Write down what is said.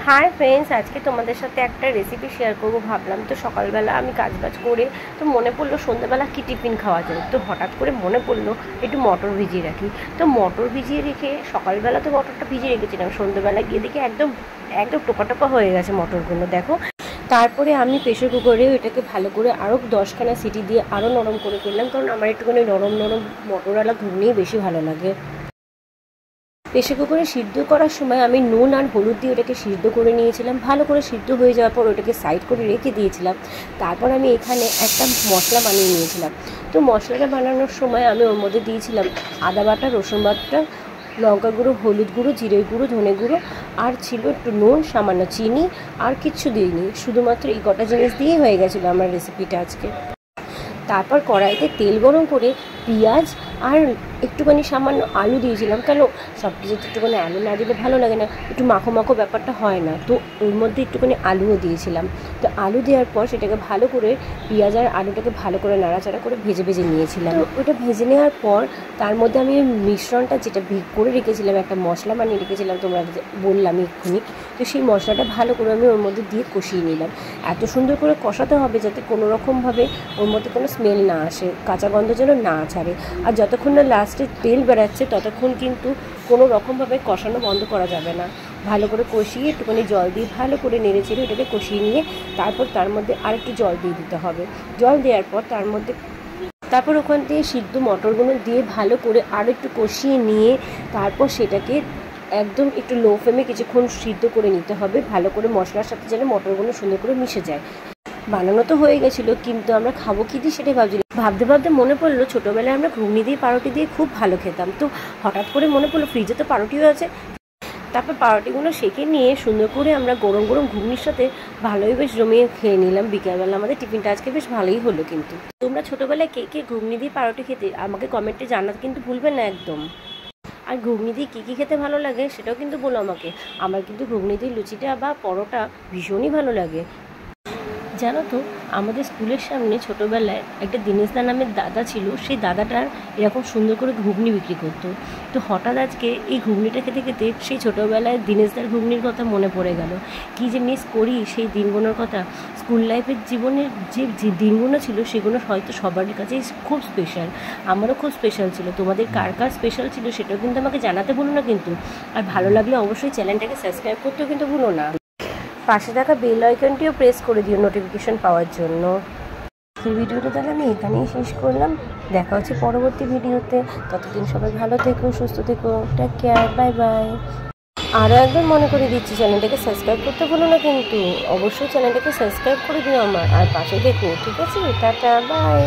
Hi friends, আজকে তোমাদের সাথে একটা রেসিপি শেয়ার করবো ভাবলাম। তো সকালবেলা আমি কাজবাজ করে তো মনে পড়লো সন্ধ্যাবেলা কী টিফিন খাওয়া যায়। তো হঠাৎ করে মনে পড়লো একটু মটর ভিজিয়ে রাখি। তো মটর ভিজিয়ে রেখে সকালবেলা তো মটরটা ভিজিয়ে রেখেছিলাম, সন্ধ্যাবেলা গিয়ে দেখি একদম একদম টোপা টোপা হয়ে গেছে মটরগুলো, দেখো। তারপরে আমি প্রেশার কুকারে ওইটাকে ভালো করে আরও 10খানা সিটি দিয়ে আরও নরম করে ফেললাম, কারণ আমার একটুখানি নরম নরম মটরওয়ালা ঘুগনিই বেশি ভালো লাগে। প্রেসার কুকারে সিদ্ধ করার সময় আমি নুন আর হলুদ দিয়ে ওটাকে সিদ্ধ করে নিয়েছিলাম। ভালো করে সিদ্ধ হয়ে যাওয়ার পর ওটাকে সাইড করে রেখে দিয়েছিলাম। তারপর আমি এখানে একটা মশলা বানিয়ে নিয়েছিলাম। তো মশলাটা বানানোর সময় আমি ওর মধ্যে দিয়েছিলাম আদা বাটা, রসুন বাটা, লঙ্কা গুঁড়ো, হলুদ গুঁড়ো, জিরে গুঁড়ো, ধনে গুঁড়ো, আর ছিল একটু নুন, সামান্য চিনি, আর কিচ্ছু দিইনি। শুধুমাত্র এই কটা জিনিস দিয়েই হয়ে গেছিলো আমার রেসিপিটা আজকে। তারপর কড়াইতে তেল গরম করে পেঁয়াজ আর একটুখানি সামান্য আলু দিয়েছিলাম, কেন সব কিছুতে একটুখানি আলু না দিলে ভালো লাগে না, একটু মাখো মাখো ব্যাপারটা হয় না। তো ওর মধ্যে একটুখানি আলুও দিয়েছিলাম। তো আলু দেওয়ার পর সেটাকে ভালো করে পেঁয়াজ আর আলুটাকে ভালো করে নাড়াচাড়া করে ভেজে ভেজে নিয়েছিলাম। তো ওটা ভেজে নেওয়ার পর তার মধ্যে আমি মিশ্রণটা যেটা করে রেখেছিলাম, একটা মশলা বানিয়ে রেখেছিলাম, তোমরা বললাম এক্ষুনি। তো সেই মশলাটা ভালো করে আমি ওর মধ্যে দিয়ে কষিয়ে নিলাম। এত সুন্দর করে কষাতে হবে যাতে কোনো রকমভাবে ওর মধ্যে কোনো স্মেল না আসে, কাঁচা গন্ধ যেন না ছাড়ে। আর যতক্ষণ না লাস্টে তেল বেড়াচ্ছে ততক্ষণ কিন্তু কোনো রকমভাবে কষানো বন্ধ করা যাবে না। ভালো করে কষিয়ে একটুখানি জল দিয়ে ভালো করে নেড়ে চেড়ে ওটাকে কষিয়ে নিয়ে তারপর তার মধ্যে আরেকটু জল দিয়ে দিতে হবে। জল দেওয়ার পর তারপর ওখান থেকে সিদ্ধ মটরগুলো দিয়ে ভালো করে আর একটু কষিয়ে নিয়ে তারপর সেটাকে একদম একটু লো ফ্লেমে কিছুক্ষণ সিদ্ধ করে নিতে হবে, ভালো করে মশলার সাথে যেন মটরগুলো সুন্দর করে মিশে যায়। বানানো তো হয়ে গেছিলো, কিন্তু আমরা খাবো কী দিয়ে সেটাই ভাবতে ভাবতে মনে পড়লো ছোটোবেলায় আমরা ঘুগনি দিয়ে পাউরুটি দিয়ে খুব ভালো খেতাম। তো হঠাৎ করে মনে পড়লো ফ্রিজে তো পাউরুটিও আছে। তারপর পাউরুটিগুলো সেঁকে নিয়ে সুন্দর করে আমরা গরম গরম ঘুগনির সাথে ভালোই বেশ জমিয়ে খেয়ে নিলাম বিকেলবেলা। আমাদের টিফিনটা আজকে বেশ ভালোই হলো। কিন্তু তোমরা ছোটোবেলায় কে কে ঘুগনি দিয়ে পাউরুটি খেতে আমাকে কমেন্টে জানাতে কিন্তু ভুলবে না একদম। আর ঘুগনি দিয়ে কী কী খেতে ভালো লাগে সেটাও কিন্তু বলো আমাকে। আমার কিন্তু ঘুগনি দিয়ে লুচিটা বা পরোটা ভীষণই ভালো লাগে। জানো তো, আমাদের স্কুলের সামনে ছোটোবেলায় একটা দিনেশদা নামের দাদা ছিল। সেই দাদাটার এরকম সুন্দর করে ঘুগনি বিক্রি করতো। তো হঠাৎ আজকে এই ঘুগনিটা খেতে খেতে সেই ছোটোবেলায় দিনেশদার ঘুগনির কথা মনে পড়ে গেল। কী যে মিস করি সেই দিনগুলোর কথা। স্কুল লাইফের জীবনের যে দিনগুলো ছিল সেগুলো হয়তো সবার কাছেই খুব স্পেশাল। আমারও খুব স্পেশাল ছিল। তোমাদের কার কার স্পেশাল ছিল সেটাও কিন্তু আমাকে জানাতে ভুলো না কিন্তু। আর ভালো লাগলে অবশ্যই চ্যানেলটাকে সাবস্ক্রাইব করতেও কিন্তু ভুলো না। পাশে থাকা বেল আইকনটিও প্রেস করে দিও নোটিফিকেশন পাওয়ার জন্য। এই ভিডিওটা তাহলে আমি এখানেই শেষ করলাম। দেখা হচ্ছে পরবর্তী ভিডিওতে। ততদিন সবাই ভালো থেকো, সুস্থ থেকো, টেক কেয়ার, বাই বাই। আরও একবার মনে করে দিচ্ছি, চ্যানেলটাকে সাবস্ক্রাইব করতে ভুলো না কিন্তু। অবশ্যই চ্যানেলটাকে সাবস্ক্রাইব করে দিও আমার, আর পাশে দেখো, ঠিক আছে? Tata, by.